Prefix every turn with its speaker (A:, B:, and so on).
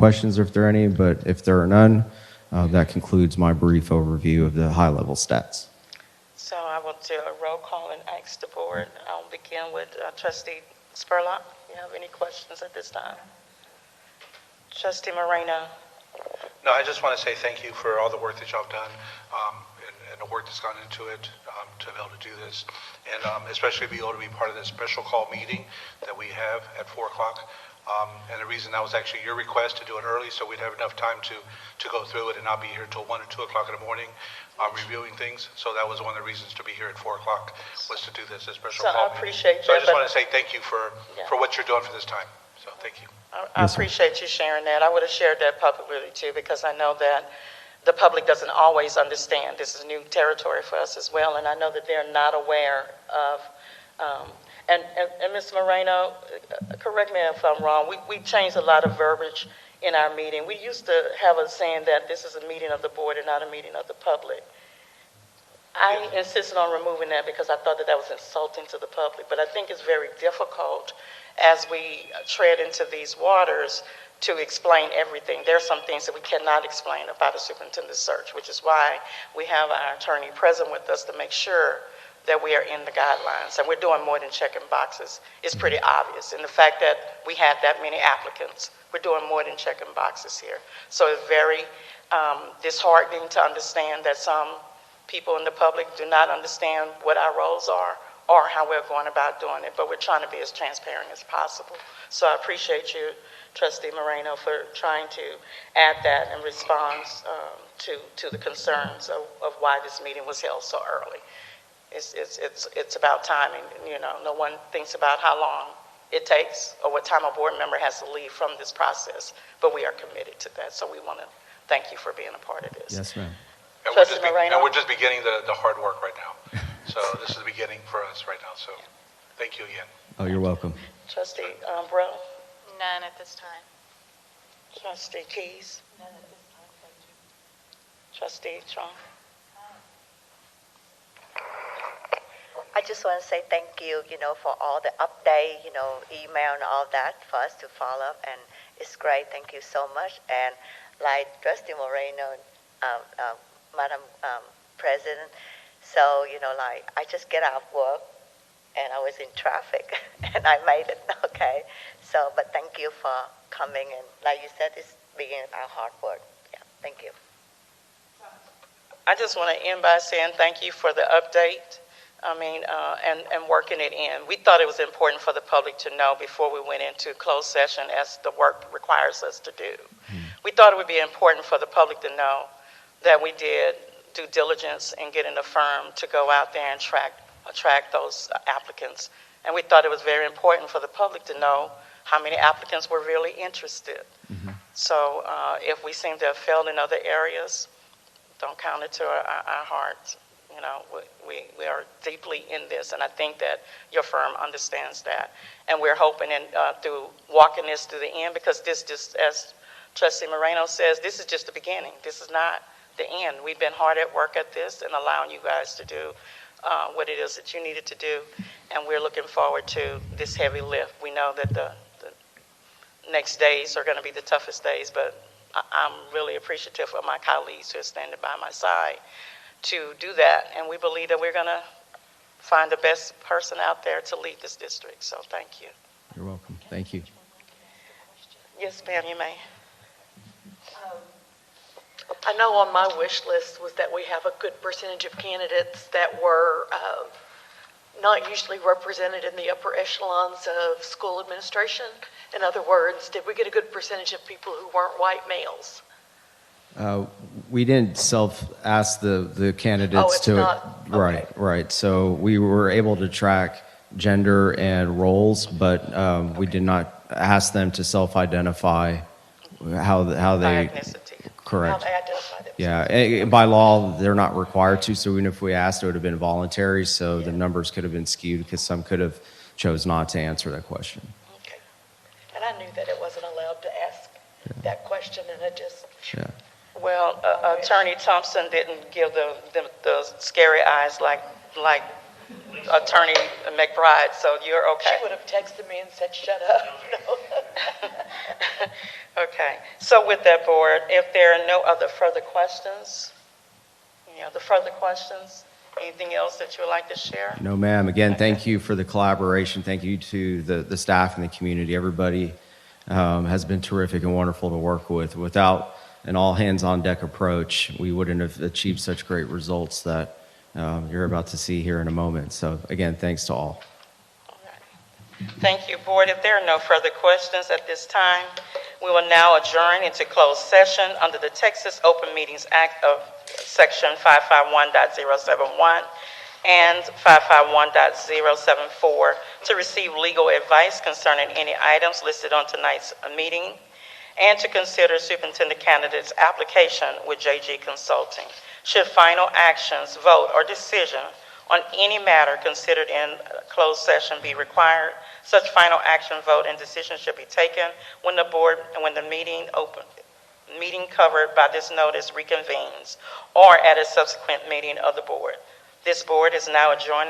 A: questions if there are any, but if there are none, that concludes my brief overview of the high-level stats.
B: So I will do a roll call and ask the board. I'll begin with Trustee Spurlock. You have any questions at this time? Trustee Moreno.
C: No, I just want to say thank you for all the work that y'all have done and the work that's gone into it to be able to do this, and especially be able to be part of this special call meeting that we have at 4 o'clock. And the reason that was actually your request to do it early so we'd have enough time to go through it and not be here until 1 or 2 o'clock in the morning reviewing things. So that was one of the reasons to be here at 4 o'clock, was to do this as special call
B: I appreciate
C: meeting. So
B: that,
C: I just want to say thank you for what you're doing for this time. So thank you.
B: I appreciate you sharing that. I would have shared that publicly too, because I know that the public doesn't always understand. This is new territory for us as well, and I know that they're not aware of. And Ms. Moreno, correct me if I'm wrong, we changed a lot of verbiage in our meeting. We used to have a saying that this is a meeting of the board and not a meeting of the public. I insisted on removing that because I thought that was insulting to the public, but I think it's very difficult as we tread into these waters to explain everything. There are some things that we cannot explain about a superintendent search, which is why we have our attorney present with us to make sure that we are in the guidelines, and we're doing more than checking boxes. It's pretty obvious, and the fact that we had that many applicants, we're doing more than checking boxes here. So it's very disheartening to understand that some people in the public do not understand what our roles are or how we're going about doing it, but we're trying to be as transparent as possible. So I appreciate you, Trustee Moreno, for trying to add that in response to the concerns of why this meeting was held so early. It's about timing. You know, no one thinks about how long it takes or what time a board member has to leave from this process, but we are committed to that. So we want to thank you for being a part of this.
A: Yes, ma'am.
C: And we're just beginning the hard work right now. So this is the beginning for us right now. So thank you again.
A: Oh, you're welcome.
B: Trustee Bro?
D: None at this time.
B: Trustee Keys?
D: None at this time, thank you.
B: Trustee Trump?
E: I just want to say thank you, for all the update, email and all that for us to follow up, and it's great. Thank you so much. And like Trustee Moreno, Madam President, so, I just get out of work and I was in traffic and I made it, okay? So, but thank you for coming, and like you said, it's beginning our hard work. Yeah, thank you.
B: I just want to end by saying thank you for the update. And working it in. We thought it was important for the public to know before we went into closed session, as the work requires us to do. We thought it would be important for the public to know that we did due diligence in getting a firm to go out there and attract those applicants. And we thought it was very important for the public to know how many applicants were really interested. So if we seem to have failed in other areas, don't count it to our hearts. We are deeply in this, and I think that your firm understands that. And we're hoping through walking this to the end, because this just, as Trustee Moreno says, this is just the beginning. This is not the end. We've been hard at work at this and allowing you guys to do what it is that you needed to do, and we're looking forward to this heavy lift. We know that the next days are going to be the toughest days, but I'm really appreciative of my colleagues who are standing by my side to do that, and we believe that we're going to find the best person out there to lead this district. So thank you.
A: You're welcome. Thank you.
B: Yes, ma'am, you may.
F: I know on my wish list was that we have a good percentage of candidates that were not usually represented in the upper echelons of school administration. In other words, did we get a good percentage of people who weren't white males?
A: We didn't self-ask the candidates to
F: not? Okay.
A: Right. So we were able to track gender and roles, but we did not ask them to self-identify how they.
B: Ethnicity.
A: Correct.
F: How they identify themselves.
A: Yeah, by law they're not required to. So even if we asked, it would have been voluntary. So the numbers could have been skewed because some could have chose not to answer that question.
F: Okay. And I knew that it wasn't allowed to ask that question, and I just.
A: Yeah.
B: Well, Attorney Thompson didn't give the scary eyes like Attorney McBride, so you're okay.
F: She would have texted me and said, "Shut up." No.
B: Okay, so with that, board, if there are no other further questions, anything else that you would like to share?
A: No, ma'am. Again, thank you for the collaboration. Thank you to the staff and the community. Everybody has been terrific and wonderful to work with. Without an all-hands-on-deck approach, we wouldn't have achieved such great results that you're about to see here in a moment. So, again, thanks to all.
B: Thank you, board. If there are no further questions at this time, we will now adjourn into closed session under the Texas Open Meetings Act of Section 551.071 and 551.074 to receive legal advice concerning any items listed on tonight's meeting and to consider superintendent candidate's application with JG Consulting. Should final actions, vote, or decision on any matter considered in closed session be required, such final action, vote, and decision should be taken when the meeting covered by this notice reconvenes or at a subsequent meeting of the board. This board is now adjourned.